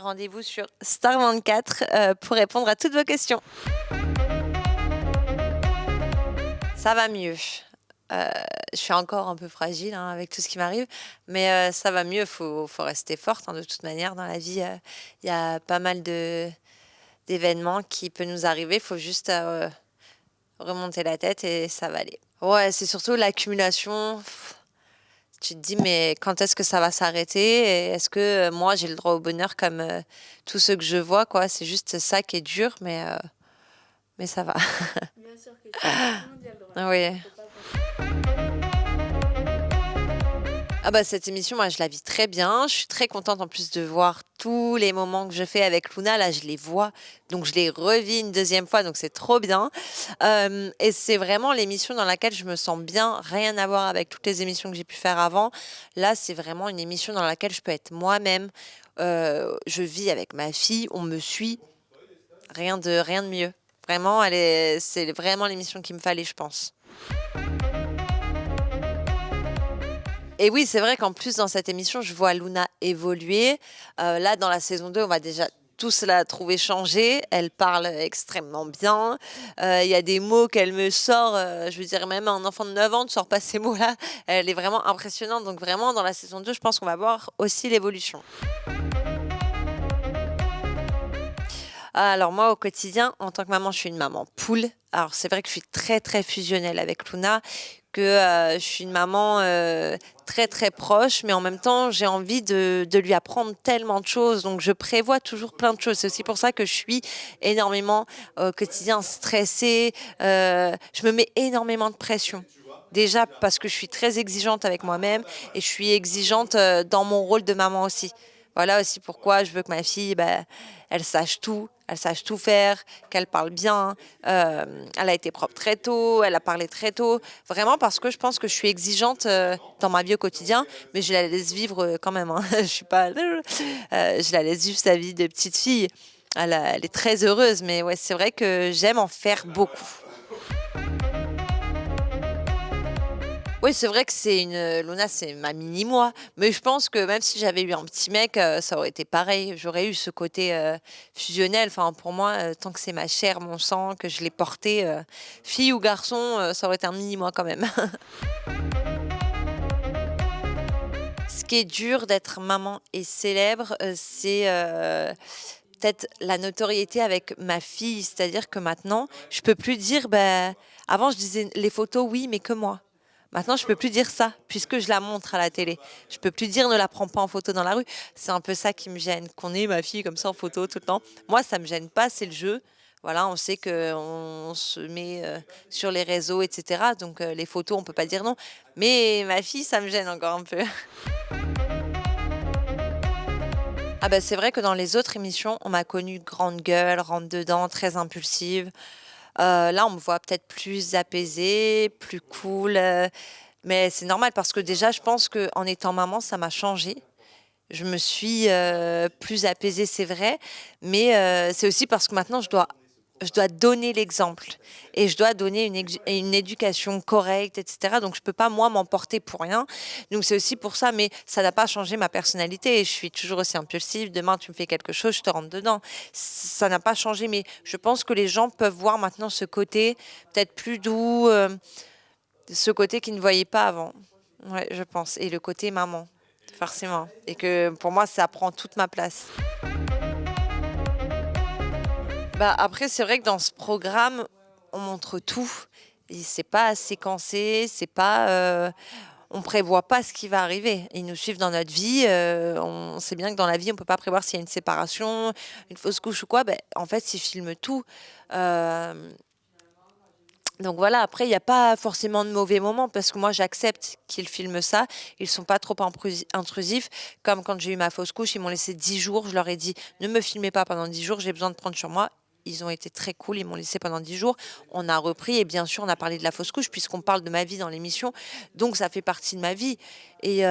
rendez-vous sur Star 24 pour répondre à toutes vos questions. Ça va mieux. Je suis encore un peu fragile avec tout ce qui m'arrive, mais ça va mieux. Faut rester forte de toute manière dans la vie. Il y a pas mal d'événements qui peuvent nous arriver. Il faut juste remonter la tête et ça va aller. Ouais, c'est surtout l'accumulation. Tu te dis, mais quand est-ce que ça va s'arrêter? Et est-ce que moi, j'ai le droit au bonheur comme tous ceux que je vois, quoi? C'est juste ça qui est dur, mais ça va. Bien sûr que tout le monde y a le droit. Oui. Faut pas penser. Ah bah cette émission, moi, je la vis très bien. Je suis très contente en plus de voir tous les moments que je fais avec Luna. Là, je les vois, donc je les revis une deuxième fois, donc c'est trop bien. Et c'est vraiment l'émission dans laquelle je me sens bien. Rien à voir avec toutes les émissions que j'ai pu faire avant. Là, c'est vraiment une émission dans laquelle je peux être moi-même. Je vis avec ma fille, on me suit. Rien de mieux. Vraiment, c'est vraiment l'émission qu'il me fallait, je pense. Et oui, c'est vrai qu'en plus, dans cette émission, je vois Luna évoluer. Là, dans la saison 2, on va déjà tous la trouver changée. Elle parle extrêmement bien. Il y a des mots qu'elle me sort. Je veux dire, même un enfant de 9 ans ne sort pas ces mots-là. Elle est vraiment impressionnante. Donc vraiment, dans la saison 2, je pense qu'on va voir aussi l'évolution. Alors moi, au quotidien, en tant que maman, je suis une maman poule. Alors c'est vrai que je suis très, très fusionnelle avec Luna, que je suis une maman très, très proche, mais en même temps, j'ai envie de lui apprendre tellement de choses. Donc je prévois toujours plein de choses. C'est aussi pour ça que je suis énormément au quotidien stressée. Je me mets énormément de pression. Déjà parce que je suis très exigeante avec moi-même et je suis exigeante dans mon rôle de maman aussi. Voilà aussi pourquoi je veux que ma fille, elle sache tout faire, qu'elle parle bien. Elle a été propre très tôt, elle a parlé très tôt. Vraiment parce que je pense que je suis exigeante dans ma vie au quotididien, mais je la laisse vivre quand même. Je suis pas, je la laisse vivre sa vie de petite fille. Elle est très heureuse, mais ouais, c'est vrai que j'aime en faire beaucoup. Oui, c'est vrai que Luna, c'est ma mini-moi. Mais je pense que même si j'avais eu un petit mec, ça aurait été pareil. J'aurais eu ce côté fusionnel. Enfin, pour moi, tant que c'est ma chair, mon sang, que je l'ai porté, fille ou garçon, ça aurait été un mini-moi quand même. Ce qui est dur d'être maman et célèbre, c'est peut-être la notoriété avec ma fille. C'est-à-dire que maintenant, je peux plus dire, avant je disais les photos, oui, mais que moi. Maintenant, je peux plus dire ça, puisque je la montre à la télé. Je peux plus dire ne la prends pas en photo dans la rue. C'est un peu ça qui me gêne, qu'on ait ma fille comme ça en photo tout le temps. Moi, ça me gêne pas, c'est le jeu. Voilà, on sait qu'on se met sur les réseaux, etc. Donc les photos, on peut pas dire non. Mais ma fille, ça me gêne encore un peu. Ah bah, c'est vrai que dans les autres émissions, on m'a connue grande gueule, rentre dedans, très impulsive. Là, on me voit peut-être plus apaisée, plus cool, mais c'est normal parce que déjà, je pense qu'en étant maman, ça m'a changée. Je me suis, plus apaisée, c'est vrai, mais c'est aussi parce que maintenant je dois donner l'exemple et je dois donner une éducation correcte, et cetera. Donc je peux pas moi m'emporter pour rien. Donc c'est aussi pour ça, mais ça n'a pas changé ma personnalité. Je suis toujours aussi impulsive. Demain, tu me fais quelque chose, je te rentre dedans. Ça n'a pas changé, mais je pense que les gens peuvent voir maintenant ce côté peut-être plus doux, ce côté qu'ils ne voyaient pas avant. Ouais, je pense. Et le côté maman, forcément. Et que pour moi, ça prend toute ma place. Après, c'est vrai que dans ce programme, on montre tout. Et c'est pas séquencé, c'est pas, on prévoit pas ce qui va arriver. Ils nous suivent dans notre vie. On sait bien que dans la vie, on peut pas prévoir s'il y a une séparation, une fausse couche ou quoi. En fait, ils filment tout. Euh, donc voilà, après, il n'y a pas forcément de mauvais moments parce que moi, j'accepte qu'ils filment ça. Ils sont pas trop intrusifs. Comme quand j'ai eu ma fausse couche, ils m'ont laissé 10 jours. Je leur ai dit, ne me filmez pas pendant 10 jours, j'ai besoin de prendre sur moi. Ils ont été très cool, ils m'ont laissé pendant 10 jours. On a repris et bien sûr, on a parlé de la fausse couche puisqu'on parle de ma vie dans l'émission. Donc, ça fait partie de ma vie. Et,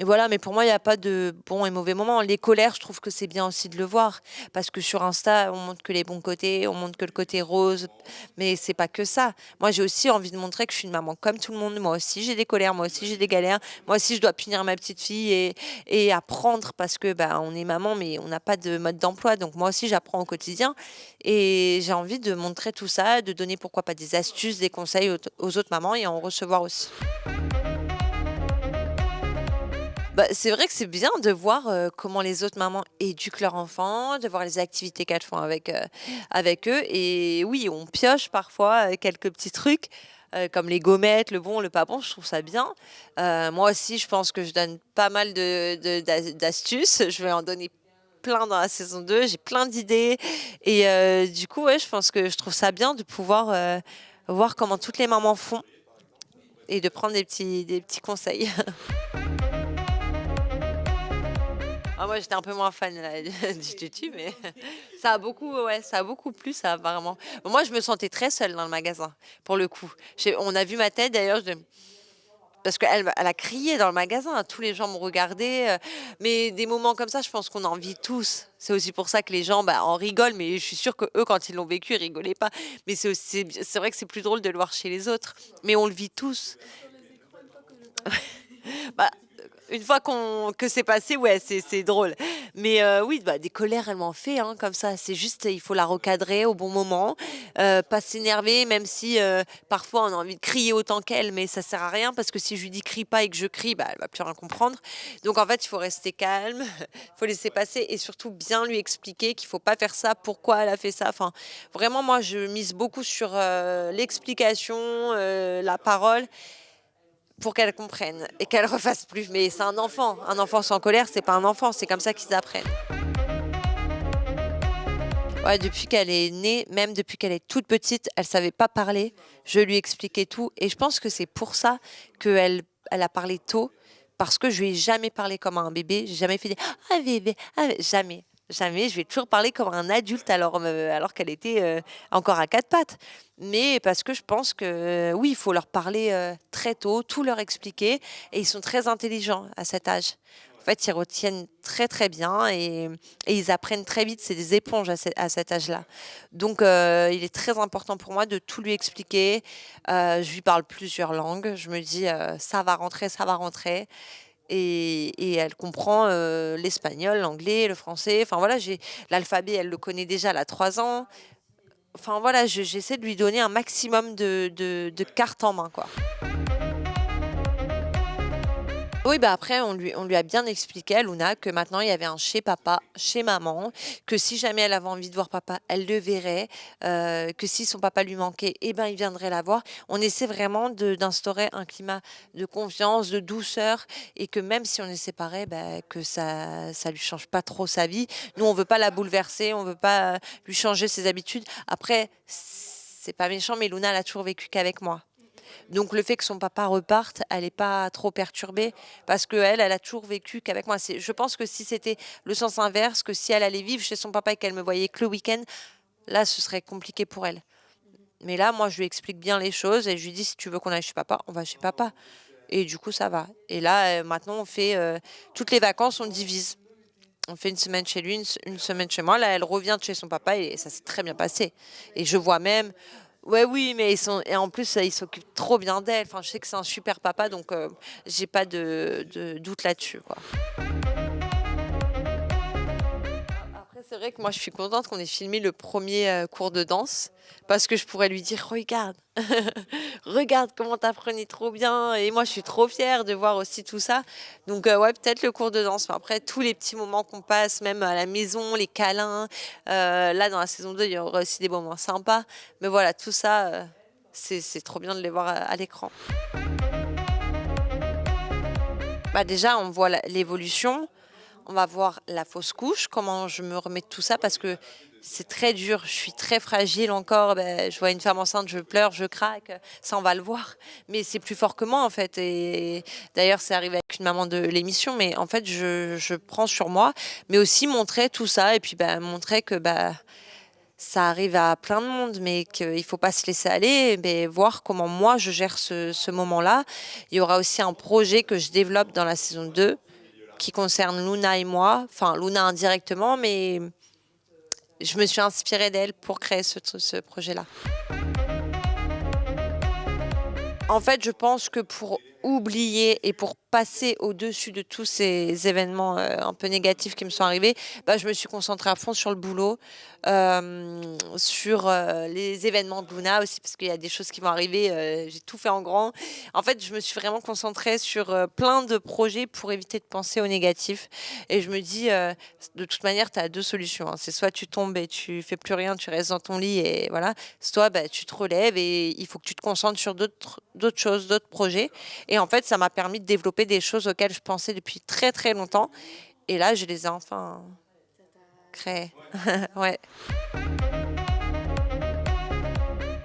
Et voilà, mais pour moi, il y a pas de bons et mauvais moments. Les colères, je trouve que c'est bien aussi de le voir parce que sur Insta, on montre que les bons côtés, on montre que le côté rose, mais c'est pas que ça. Moi, j'ai aussi envie de montrer que je suis une maman comme tout le monde. Moi aussi, j'ai des colères, moi aussi, j'ai des galères. Moi aussi, je dois punir ma petite fille et apprendre parce que, bah, on est maman, mais on n'a pas de mode d'emploi. Donc moi aussi, j'apprends au quotidien et j'ai envie de montrer tout ça, de donner pourquoi pas des astuces, des conseils aux autres mamans et en recevoir aussi. Bah, c'est vrai que c'est bien de voir, comment les autres mamans éduquent leurs enfants, de voir les activités qu'elles font avec eux et oui, on pioche parfois, quelques petits trucs, comme les gommettes, le bon, le pas bon, je trouve ça bien. Moi aussi, je pense que je donne pas mal d'astuces. Je vais en donner plein dans la saison 2. J'ai plein d'idées et du coup, ouais, je pense que je trouve ça bien de pouvoir, voir comment toutes les mamans font et de prendre des petits conseils. Ah moi, j'étais un peu moins fan là, du tutu, mais ça a beaucoup ouais, ça a beaucoup plu ça apparemment. Moi, je me sentais très seule dans le magasin, pour le coup. On a vu ma tête d'ailleurs, parce qu'elle a crié dans le magasin, hein, tous les gens me regardaient, mais des moments comme ça, je pense qu'on en vit tous. C'est aussi pour ça que les gens, bah, en rigolent, mais je suis sûre qu'eux, quand ils l'ont vécu, ils rigolaient pas. Mais c'est vrai que c'est plus drôle de le voir chez les autres, mais on le vit tous. Sur les écrans, une fois que le Bah, une fois que c'est passé, ouais, c'est drôle. Mais oui, bah, des colères, elle m'en fait, hein, comme ça. C'est juste, il faut la recadrer au bon moment, pas s'énerver, même si parfois on a envie de crier autant qu'elle, mais ça sert à rien parce que si je lui dis crie pas et que je crie, bah, elle va plus rien comprendre. Donc en fait, il faut rester calme, il faut laisser passer et surtout bien lui expliquer qu'il faut pas faire ça, pourquoi elle a fait ça. Enfin, vraiment, moi, je mise beaucoup sur l'explication, la parole pour qu'elle comprenne et qu'elle refasse plus. Mais c'est un enfant. Un enfant sans colère, c'est pas un enfant. C'est comme ça qu'ils apprennent. Ouais, depuis qu'elle est née, même depuis qu'elle est toute petite, elle savait pas parler. Je lui expliquais tout. Et je pense que c'est pour ça qu'elle a parlé tôt. Parce que je lui ai jamais parlé comme un bébé. J'ai jamais fait des ah bébé, jamais. Jamais. Je lui ai toujours parlé comme un adulte alors qu'elle était encore à quatre pattes. Mais parce que je pense que oui, il faut leur parler très tôt, tout leur expliquer. Et ils sont très intelligents à cet âge. En fait, ils retiennent très très bien et ils apprennent très vite. C'est des éponges à cet âge-là. Donc, il est très important pour moi de tout lui expliquer. Je lui parle plusieurs langues. Je me dis, ça va rentrer, ça va rentrer. Et elle comprend l'espagnol, l'anglais, le français. Enfin voilà, l'alphabet, elle le connaît déjà, elle a 3 ans. Enfin voilà, j'essaie de lui donner un maximum de cartes en main, quoi. Oui, bah, après on lui a bien expliqué à Luna que maintenant il y avait un chez papa, chez maman, que si jamais elle avait envie de voir papa, elle le verrait, que si son papa lui manquait eh ben, il viendrait la voir. On essaie vraiment d'instaurer un climat de confiance, de douceur et que même si on est séparés, bah, que ça lui change pas trop sa vie. Nous, on veut pas la bouleverser, on veut pas, lui changer ses habitudes. Après, c'est pas méchant, mais Luna, elle a toujours vécu qu'avec moi. Donc le fait que son papa reparte, elle est pas trop perturbée parce qu'elle, elle a toujours vécu qu'avec moi. Je pense que si c'était le sens inverse, que si elle allait vivre chez son papa et qu'elle me voyait que le week-end, là, ce serait compliqué pour elle. Mais là, moi, je lui explique bien les choses et je lui dis: «Si tu veux qu'on aille chez papa, on va chez papa» et du coup, ça va. Et là, maintenant, on fait, toutes les vacances, on divise. On fait une semaine chez lui, une semaine chez moi. Là, elle revient de chez son papa et ça s'est très bien passé. Et je vois même ouais, oui, mais et en plus, il s'occupe trop bien d'elle. Enfin, je sais que c'est un super papa, donc j'ai pas de doute là-dessus, quoi. Après, c'est vrai que moi, je suis contente qu'on ait filmé le premier cours de danse parce que je pourrais lui dire: «Regarde, regarde comment tu apprenais trop bien» et moi, je suis trop fière de voir aussi tout ça. Donc ouais, peut-être le cours de danse, mais après tous les petits moments qu'on passe, même à la maison, les câlins, là, dans la saison 2, il y aura aussi des moments sympas. Mais voilà, tout ça, c'est trop bien de les voir à l'écran. Bah, déjà, on voit l'évolution. On va voir la fausse couche, comment je me remets de tout ça parce que c'est très dur. Je suis très fragile encore. Ben, je vois une femme enceinte, je pleure, je craque. Ça, on va le voir. Mais c'est plus fort que moi, en fait. Et d'ailleurs, c'est arrivé avec une maman de l'émission. Mais en fait, je prends sur moi. Mais aussi montrer tout ça. Et puis, ben, montrer que ça arrive à plein de monde, mais qu'il ne faut pas se laisser aller. Mais voir comment moi, je gère ce moment-là. Il y aura aussi un projet que je développe dans la saison 2 qui concerne Luna et moi. Enfin, Luna indirectement, mais je me suis inspirée d'elle pour créer ce projet-là. En fait, je pense que pour oublier et pour passer au-dessus de tous ces événements un peu négatifs qui me sont arrivés, bah, je me suis concentrée à fond sur le boulot, sur les événements de Luna aussi, parce qu'il y a des choses qui vont arriver. J'ai tout fait en grand. En fait, je me suis vraiment concentrée sur plein de projets pour éviter de penser au négatif. Et je me dis, de toute manière, tu as deux solutions, hein. C'est soit tu tombes et tu fais plus rien, tu restes dans ton lit et voilà. Soit bah, tu te relèves et il faut que tu te concentres sur d'autres choses, d'autres projets. Et en fait, ça m'a permis de développer des choses auxquelles je pensais depuis très très longtemps. Et là, je les ai enfin créées. Ouais.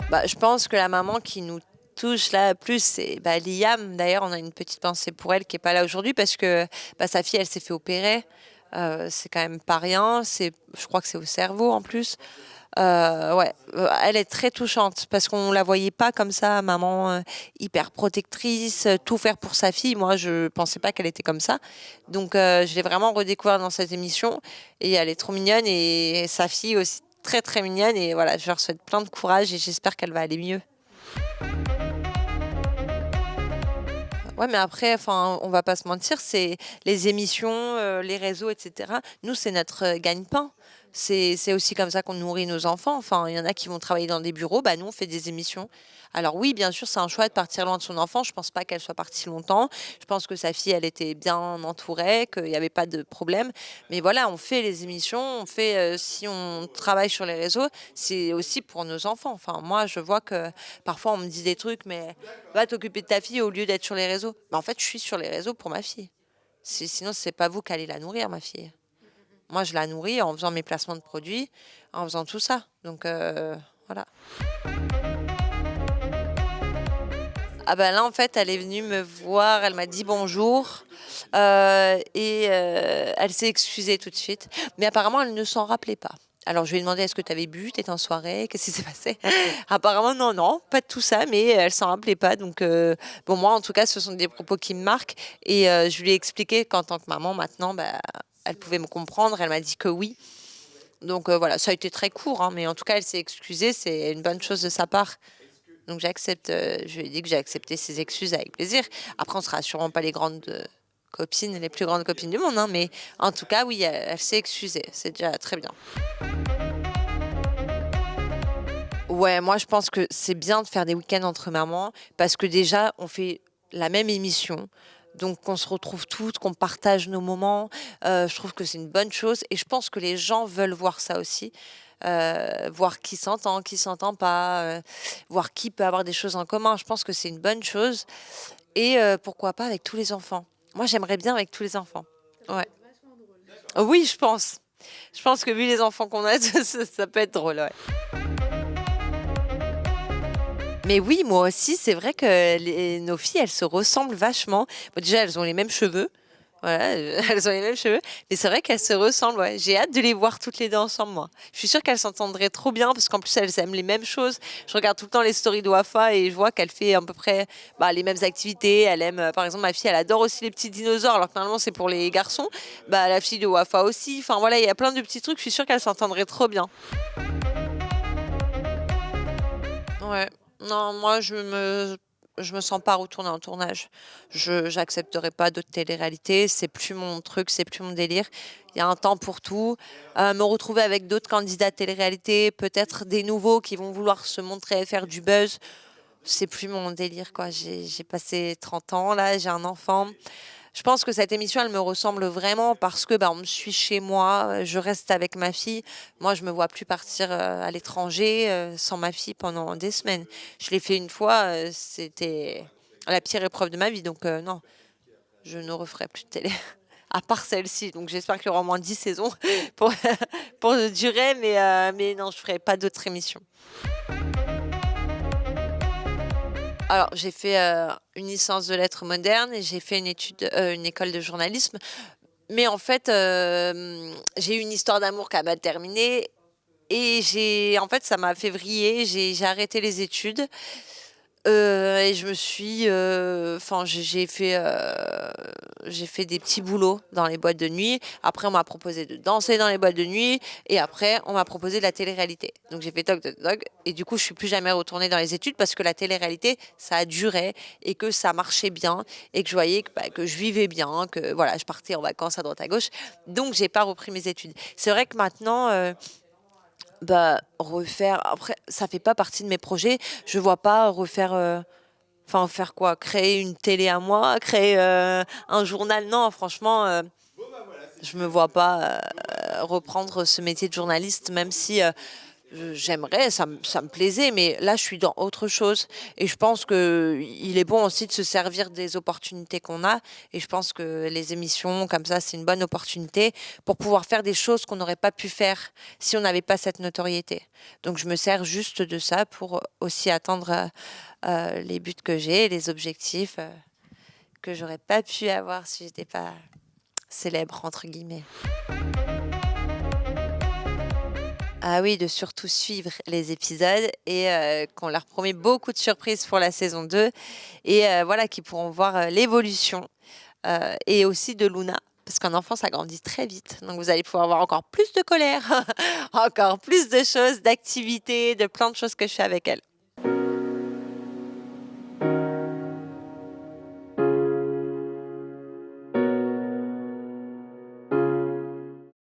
Bah, je pense que la maman qui nous touche là plus, c'est bah, Liam. D'ailleurs, on a une petite pensée pour elle qui est pas là aujourd'hui parce que bah, sa fille, elle s'est fait opérer. C'est quand même pas rien. Je crois que c'est au cerveau en plus. Ouais, elle est très touchante parce qu'on la voyait pas comme ça, maman hyper protectrice, tout faire pour sa fille. Moi, je pensais pas qu'elle était comme ça. Donc, je l'ai vraiment redécouvert dans cette émission et elle est trop mignonne et sa fille aussi très très mignonne. Et voilà, je leur souhaite plein de courage et j'espère qu'elle va aller mieux. Ouais, mais après, enfin, on va pas se mentir, c'est les émissions, les réseaux, etc. Nous, c'est notre gagne-pain. C'est aussi comme ça qu'on nourrit nos enfants. Enfin, il y en a qui vont travailler dans des bureaux, bah nous, on fait des émissions. Alors oui, bien sûr, c'est un choix de partir loin de son enfant. Je pense pas qu'elle soit partie longtemps. Je pense que sa fille, elle était bien entourée, qu'il n'y avait pas de problème. Mais voilà, on fait les émissions, on fait, si on travaille sur les réseaux, c'est aussi pour nos enfants. Enfin, moi, je vois que parfois, on me dit des trucs, mais va t'occuper de ta fille au lieu d'être sur les réseaux. Mais en fait, je suis sur les réseaux pour ma fille. Sinon, c'est pas vous qui allez la nourrir, ma fille. Moi, je la nourris en faisant mes placements de produits, en faisant tout ça. Donc, voilà. Ah ben là, en fait, elle est venue me voir, elle m'a dit bonjour et elle s'est excusée tout de suite. Mais apparemment, elle ne s'en rappelait pas. Alors, je lui ai demandé, est-ce que tu avais bu, tu étais en soirée, qu'est-ce qui s'est passé? Apparemment, non, non, pas de tout ça, mais elle s'en rappelait pas. Donc, bon, moi, en tout cas, ce sont des propos qui me marquent. Et je lui ai expliqué qu'en tant que maman, maintenant, bah, elle pouvait me comprendre. Elle m'a dit que oui. Donc, voilà, ça a été très court, hein, mais en tout cas, elle s'est excusée. C'est une bonne chose de sa part. Donc j'accepte, je lui ai dit que j'ai accepté ses excuses avec plaisir. Après, on sera sûrement pas les grandes copines, les plus grandes copines du monde, hein, mais en tout cas, oui, elle s'est excusée. C'est déjà très bien. Ouais, moi, je pense que c'est bien de faire des week-ends entre mamans parce que déjà, on fait la même émission. Donc, qu'on se retrouve toutes, qu'on partage nos moments. Je trouve que c'est une bonne chose et je pense que les gens veulent voir ça aussi. Voir qui s'entend pas, voir qui peut avoir des choses en commun. Je pense que c'est une bonne chose. Et pourquoi pas avec tous les enfants. Moi, j'aimerais bien avec tous les enfants. Ouais. Oui, je pense. Je pense que vu les enfants qu'on a, ça peut être drôle. Ouais. Mais oui, moi aussi, c'est vrai que nos filles, elles se ressemblent vachement. Bon, déjà, elles ont les mêmes cheveux. Voilà, elles ont les mêmes cheveux. Mais c'est vrai qu'elles se ressemblent. Ouais. J'ai hâte de les voir toutes les deux ensemble, moi. Je suis sûre qu'elles s'entendraient trop bien parce qu'en plus, elles aiment les mêmes choses. Je regarde tout le temps les stories de Wafa et je vois qu'elle fait à peu près bah, les mêmes activités. Elle aime, par exemple, ma fille, elle adore aussi les petits dinosaures, alors que normalement, c'est pour les garçons. Bah, la fille de Wafa aussi. Enfin, voilà, il y a plein de petits trucs. Je suis sûre qu'elles s'entendraient trop bien. Ouais. Non, moi, je me sens pas retourner en tournage. Je j'accepterai pas d'autres télé-réalités. C'est plus mon truc, c'est plus mon délire. Il y a un temps pour tout. Me retrouver avec d'autres candidats télé-réalité, peut-être des nouveaux qui vont vouloir se montrer et faire du buzz. C'est plus mon délire, quoi. J'ai passé 30 ans, là, j'ai un enfant. Je pense que cette émission, elle me ressemble vraiment parce que bah, on me suit chez moi, je reste avec ma fille. Moi, je me vois plus partir à l'étranger sans ma fille pendant des semaines. Je l'ai fait une fois, c'était la pire épreuve de ma vie. Donc non, je ne referai plus de télé. À part celle-ci. Donc j'espère qu'il y aura au moins 10 saisons pour, pour durer, mais non, je ne ferai pas d'autres émissions. Alors, j'ai fait une licence de lettres modernes et j'ai fait une école de journalisme. Mais en fait, j'ai eu une histoire d'amour qui a mal terminé et en fait, ça m'a fait vriller. J'ai arrêté les études. Et je me suis, enfin, j'ai fait des petits boulots dans les boîtes de nuit. Après, on m'a proposé de danser dans les boîtes de nuit et après, on m'a proposé de la télé-réalité. Donc j'ai fait toc, toc, toc et du coup, je suis plus jamais retournée dans les études parce que la télé-réalité, ça a duré et que ça marchait bien et que je voyais que je vivais bien, que voilà, je partais en vacances à droite à gauche. Donc j'ai pas repris mes études. C'est vrai que maintenant, refaire après ça fait pas partie de mes projets. Je vois pas refaire, enfin faire quoi? Créer une télé à moi? Créer, un journal? Non, franchement, je me vois pas, reprendre ce métier de journaliste même si, j'aimerais, ça me plaisait, mais là, je suis dans autre chose et je pense que il est bon aussi de se servir des opportunités qu'on a et je pense que les émissions comme ça, c'est une bonne opportunité pour pouvoir faire des choses qu'on n'aurait pas pu faire si on n'avait pas cette notoriété. Donc je me sers juste de ça pour aussi atteindre, les buts que j'ai, les objectifs, que j'aurais pas pu avoir si j'étais pas «célèbre» entre guillemets. Ah oui, de surtout suivre les épisodes et qu'on leur promet beaucoup de surprises pour la saison 2 et voilà, qu'ils pourront voir, l'évolution, et aussi de Luna. Parce qu'un enfant, ça grandit très vite. Donc vous allez pouvoir voir encore plus de colère, encore plus de choses, d'activités, de plein de choses que je fais avec elle.